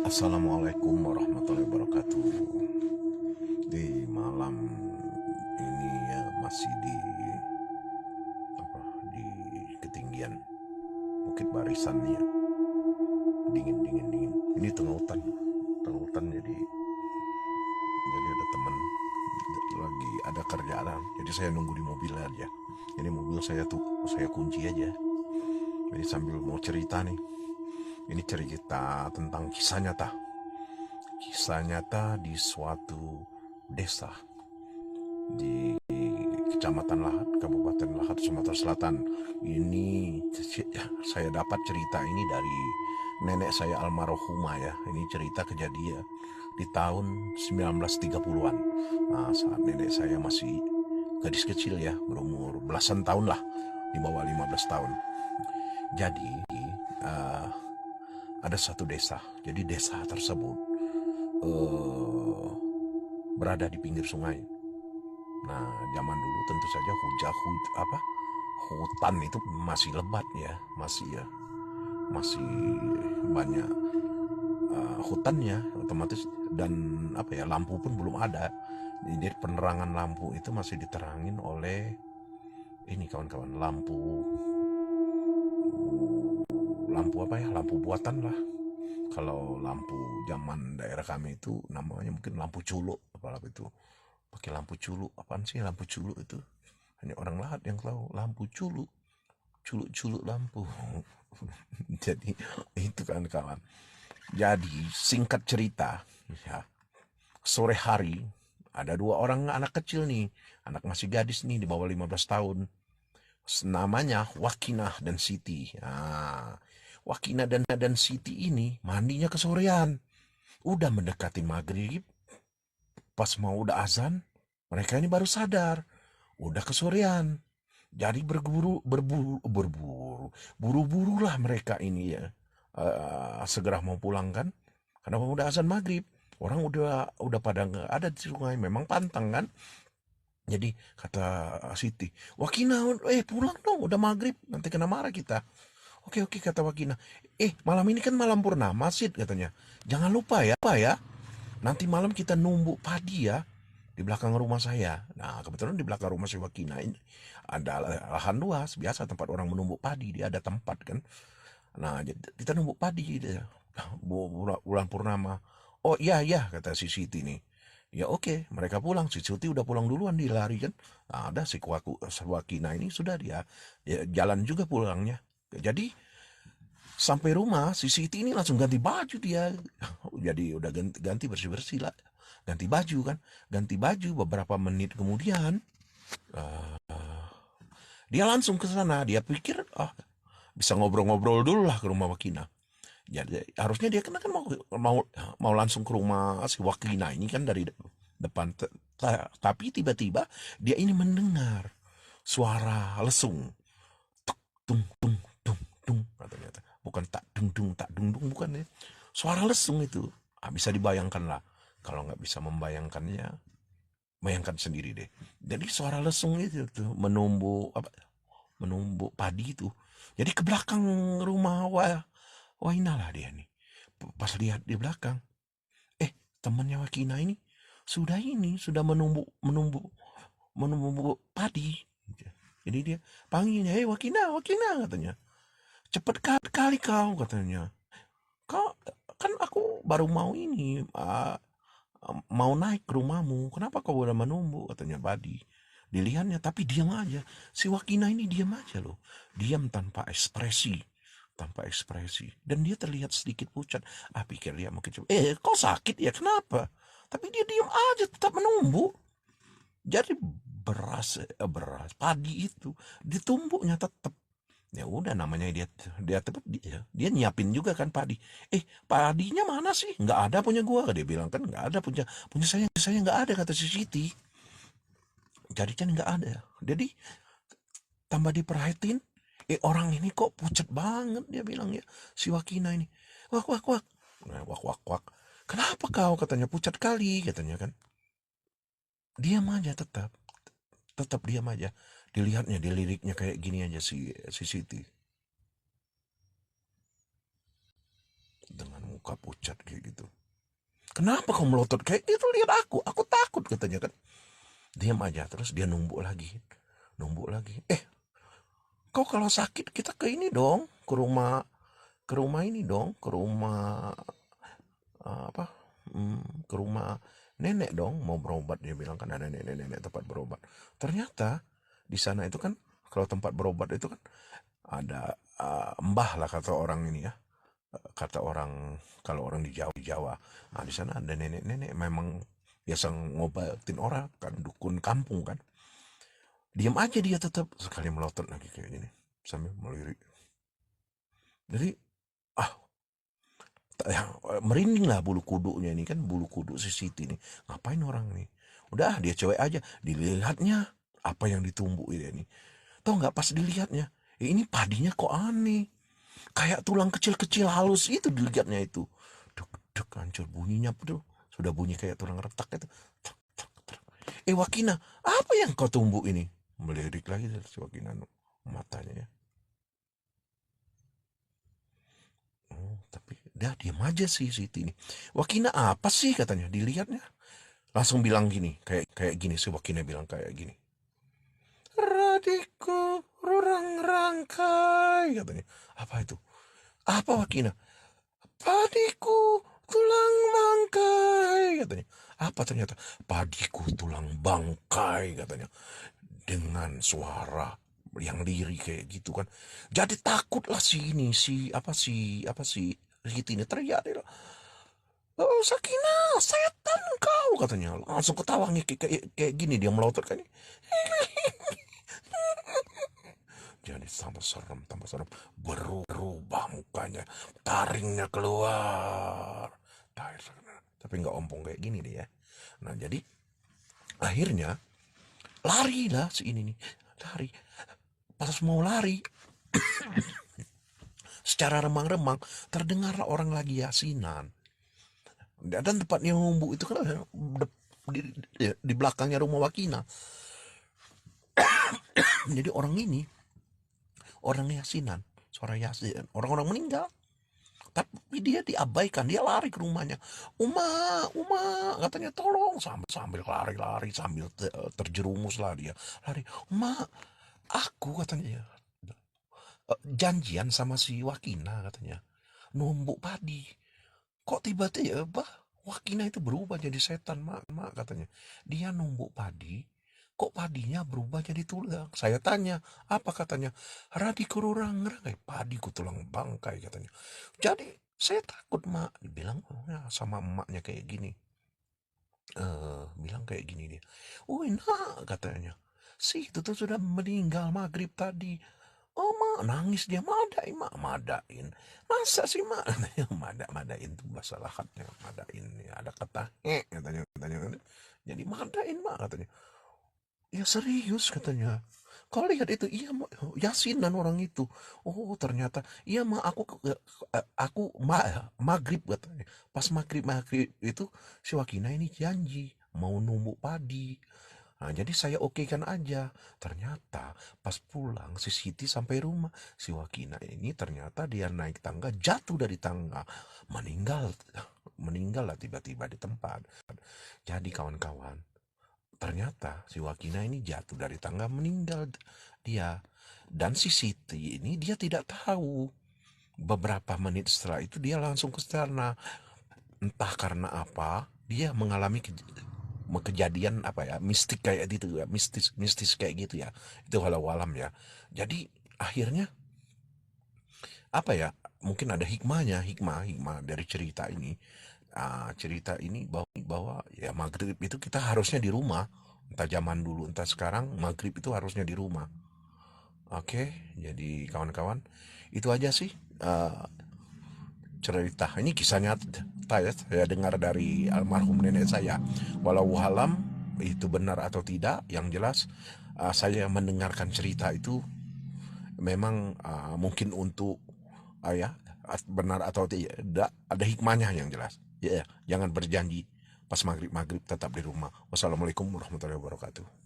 Assalamualaikum warahmatullahi wabarakatuh. Di malam ini ya masih di apa di ketinggian Bukit Barisan ya. Dingin dingin dingin. Ini tengah hutan. Tengah hutan jadi ada teman lagi ada kerjaan. Jadi saya nunggu di mobil aja. Jadi mobil saya kunci aja. Jadi sambil mau cerita nih. Ini cerita tentang kisah nyata. Kisah nyata di suatu desa di Kecamatan Lahat, Kabupaten Lahat, Sumatera Selatan. Ini saya dapat cerita ini dari nenek saya almarhumah ya. Ini cerita kejadian di tahun 1930-an. Nah, saat nenek saya masih gadis kecil ya, berumur belasan tahun lah, di bawah 15 tahun. Jadi uh, ada satu desa. Jadi desa tersebut uh, berada di pinggir sungai. Nah, zaman dulu tentu saja hutan itu masih lebat ya, masih banyak hutannya otomatis, dan lampu pun belum ada. Jadi penerangan lampu itu masih diterangin oleh ini kawan-kawan, lampu lampu buatan lah. Kalau lampu zaman daerah kami itu namanya mungkin lampu culuk, apalagi itu pakai lampu culuk. Apaan sih lampu culuk itu? Hanya orang Lahat yang tahu lampu culuk, culuk lampu. Jadi itu kan kawan. Jadi singkat cerita ya, sore hari ada dua orang anak kecil nih, anak masih gadis nih di bawah 15 tahun. Namanya Wakinah dan Siti. Nah, Wakinah dan Siti ini mandinya kesorean. Udah mendekati maghrib, pas mau udah azan, mereka ini baru sadar udah kesorean. Jadi buru-buru lah mereka ini ya. Segera mau pulang kan, karena udah azan maghrib. Orang udah pada nggak ada di sungai, memang pantang kan. Jadi kata Siti, Wakina, pulang dong, udah maghrib, nanti kena marah kita. Oke oke kata Wakina. Malam ini kan malam purnama Sid katanya. Jangan lupa ya, nanti malam kita numbuk padi ya di belakang rumah saya. Nah, kebetulan di belakang rumah si Wakina ini ada lahan luas, biasa tempat orang menumbuk padi, dia ada tempat kan. Nah, kita numbuk padi dia. Bulan purnama. Oh iya iya kata si Siti nih. Ya oke, mereka pulang. Si Siti udah pulang duluan, dia lari kan. Nah, ada si Wakina ini sudah dia jalan juga pulangnya. Jadi sampai rumah si Siti ini langsung ganti baju dia. Jadi udah ganti bersih-bersih lah. Ganti baju kan. Ganti baju beberapa menit kemudian uh, dia langsung ke sana. Dia pikir bisa ngobrol-ngobrol dulu lah ke rumah Wakina. Jadi harusnya dia kan mau mau mau langsung ke rumah si Wakina ini kan dari depan. Tapi tiba-tiba dia ini mendengar suara lesung. Tuk, tung tung tung tung katanya. Bukan tak dung dung, bukan ya. Suara lesung itu. Bisa dibayangkan lah. Kalau nggak bisa membayangkannya, bayangkan sendiri deh. Jadi suara lesung itu tuh menumbuk padi itu. Jadi ke belakang rumah Waina lah dia nih. Pas lihat di belakang, temannya Wakina ini sudah menumbuk padi. Jadi dia panggilnya, Wakina, Wakina katanya. Cepet kali kau katanya. Kau kan aku baru mau ini mau naik ke rumahmu. Kenapa kau udah menunggu katanya padi. Dilihatnya tapi diam aja. Si Wakina ini diam aja loh. Diam tanpa ekspresi. Tanpa ekspresi. Dan dia terlihat sedikit pucat. Pikir dia mungkin coba. Kau sakit ya? Kenapa? Tapi dia diam aja tetap menunggu. Jadi beras padi itu ditumbuknya tetap. Ya udah namanya dia tetap dia nyiapin juga kan padi. Padinya mana sih? Nggak ada punya gua. Dia bilang kan nggak ada punya punya saya nggak ada kata si Siti. Jadi kan nggak ada. Jadi tambah diperhatiin. Orang ini kok pucat banget dia bilang ya. Si Wakina ini. Wak wak wak. Nah, wak wak wak. Kenapa kau katanya pucat kali katanya kan. Diam aja tetap. Tetap diam aja. Dilihatnya, diliriknya kayak gini aja si Siti. Dengan muka pucat kayak gitu. Kenapa kau melotot kayak itu? Lihat aku takut katanya kan. Diam aja, terus dia numbuk lagi. Kau kalau sakit kita ke ini dong, ke rumah ini dong, ke rumah apa? Ke rumah nenek dong, mau berobat. Dia bilang kan ada nenek-nenek tempat berobat. Ternyata di sana itu kan kalau tempat berobat itu kan ada mbah lah kata orang ini ya. Kata orang kalau orang di Jawa. Nah, di sana ada nenek-nenek memang biasa ngobatin orang kan, dukun kampung kan. Diam aja dia tetap sekali melotot lagi kayak gini sambil melirik. Jadi ah merinding lah bulu kudunya ini kan, bulu kudu si Siti nih. Ngapain orang nih? Udah dia cuek aja, dilihatnya apa yang ditumbuk ini. Tahu nggak pas dilihatnya, ini padinya kok aneh. Kayak tulang kecil-kecil halus itu dilihatnya itu. Duk duk hancur bunyinya tuh. Sudah bunyi kayak tulang retak itu. Tuk, tuk, tuk. Wakina, apa yang kau tumbuk ini? Melirik lagi dari si Wakina matanya ya. Oh, tapi dah diam aja sih Siti ini. Wakina apa sih katanya? Dilihatnya. Langsung bilang gini, kayak gini si Wakina bilang kayak gini. Radiku rurang rangkai katanya. Apa itu? Apa Wakina? Padiku tulang bangkai katanya. Apa ternyata? Padiku tulang bangkai katanya. Dengan suara yang lirih kayak gitu kan. Jadi takutlah si Siti ini teriak dia. Oh, Sakina, setan kau katanya. Langsung ketawa kayak gini dia melotot kan. Jadi tambah serem, berubah mukanya, taringnya keluar. Tapi nggak ompong kayak gini deh ya. Nah jadi akhirnya lari lah si ini nih, lari. Pas mau lari, secara remang-remang terdengarlah orang lagi yasinan. Dan tempatnya ngumbu itu kan di belakangnya rumah Wakina. Jadi orang yasinan, suara yasin, orang-orang meninggal. Tapi dia diabaikan, dia lari ke rumahnya. Uma, katanya tolong sambil lari-lari sambil terjerumus lah dia. Lari, Uma, aku katanya janjian sama si Wakina katanya. Numbuk padi. Kok tiba-tiba Wakina itu berubah jadi setan, mak katanya. Dia numbuk padi, kok padinya berubah jadi tulang. Saya tanya, apa katanya? Radiku rurang rangai, padiku tulang bangkai katanya. Jadi saya takut mak, dibilang ya, sama emaknya kayak gini. Bilang kayak gini dia. Oh nak katanya. Si itu tuh sudah meninggal maghrib tadi. Oh mak nangis dia, madain. Masa sih mak? Madain tuh bahasa lahatnya, madain ya, ada kata katanya. Jadi madain mak katanya. Ya serius katanya. Kau lihat itu, iya yasinan orang itu. Oh ternyata, iya mak maghrib katanya. Pas maghrib itu si Wakina ini janji mau numbuk padi. Nah, jadi saya okekan aja. Ternyata pas pulang si Siti sampai rumah, si Wakina ini ternyata dia naik tangga, jatuh dari tangga, meninggal lah tiba-tiba di tempat. Jadi kawan-kawan, ternyata si Wakina ini jatuh dari tangga, meninggal dia. Dan si Siti ini dia tidak tahu. Beberapa menit setelah itu dia langsung ke sana. Entah karena apa, dia mengalami kejadian apa ya, mistik kayak gitu ya, mistis kayak gitu ya. Itu walau alam ya. Jadi akhirnya apa ya? Mungkin ada hikmah dari cerita ini. Cerita ini bahwa ya maghrib itu kita harusnya di rumah. Entah zaman dulu, entah sekarang, maghrib itu harusnya di rumah. Oke, jadi kawan-kawan, itu aja sih cerita. Ini kisah nyata ya, saya dengar dari almarhum nenek saya. Walau alam itu benar atau tidak, yang jelas saya mendengarkan cerita itu memang mungkin untuk ya benar atau tidak ada hikmahnya yang jelas. Ya, jangan berjanji pas maghrib tetap di rumah. Wassalamualaikum warahmatullahi wabarakatuh.